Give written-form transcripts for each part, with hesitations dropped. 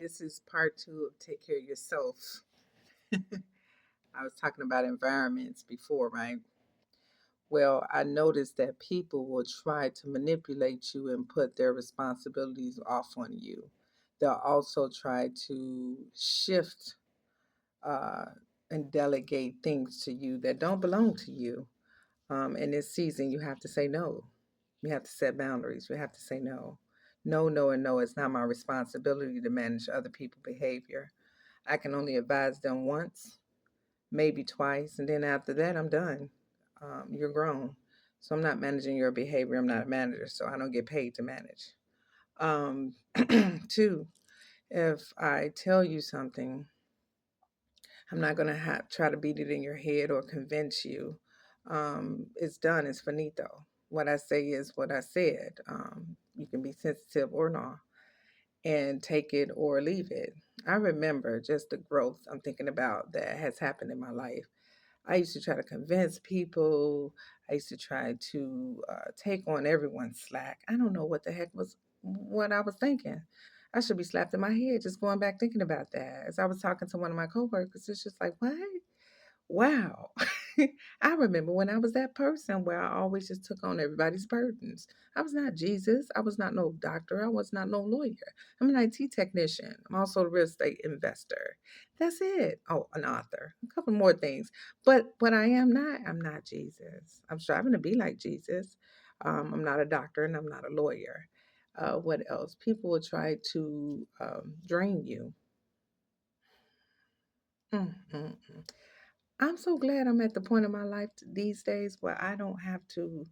This is part two of Take Care of Yourself. I was talking about environments before, right? Well, I noticed that people will try to manipulate you and put their responsibilities off on you. They'll also try to shift uh, and delegate things to you that don't belong to you. In this season, you have to say no. You have to set boundaries. You have to say no. No, no, and no. It's not my responsibility to manage other people's behavior. I can only advise them once, maybe twice, and then after that, I'm done. You're grown. So I'm not managing your behavior. I'm not a manager, so I don't get paid to manage. Um, two, if I tell you something, I'm not going to try to beat it in your head or convince you. It's done. It's finito. What I say is what I said. You can be sensitive or not and take it or leave it. I remember just the growth I'm thinking about that has happened in my life. I used to try to convince people. I used to try to take on everyone's slack. I don't know what the heck was what I was thinking. I should be slapped in my head just going back thinking about that. As I was talking to one of my coworkers, it's just like, what? Wow. I remember when I was that person where I always just took on everybody's burdens. I was not Jesus. I was not no doctor. I was not no lawyer. I'm an IT technician. I'm also a real estate investor. That's it. Oh, an author. A couple more things. But what I am not, I'm not Jesus. I'm striving to be like Jesus. I'm not a doctor and I'm not a lawyer. What else? People will try to drain you. Mm, mm, mm. I'm so glad I'm at the point in my life these days where I don't have to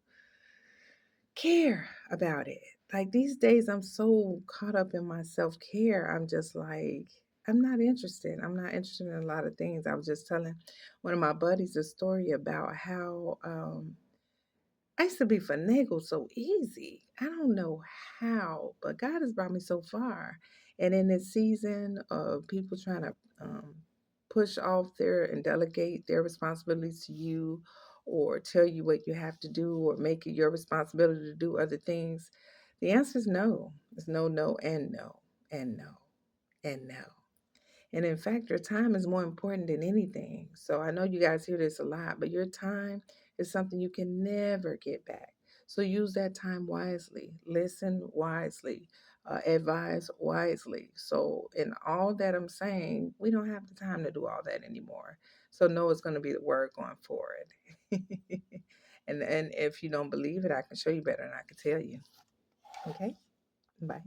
care about it. Like these days, I'm so caught up in my self care. I'm just like, I'm not interested. I'm not interested in a lot of things. I was just telling one of my buddies a story about how I used to be finagled so easy. I don't know how, but God has brought me so far. And in this season of people trying to push off their and delegate their responsibilities to you, or tell you what you have to do, or make it your responsibility to do other things, the answer is no. It's no, no, and no, and no, and no. And in fact, your time is more important than anything. So I know you guys hear this a lot, but your time is something you can never get back. So use that time wisely, listen wisely, advise wisely. So, in all that I'm saying, we don't have the time to do all that anymore. So, no is going to be the word going forward. And if you don't believe it, I can show you better than I can tell you. Okay? Bye.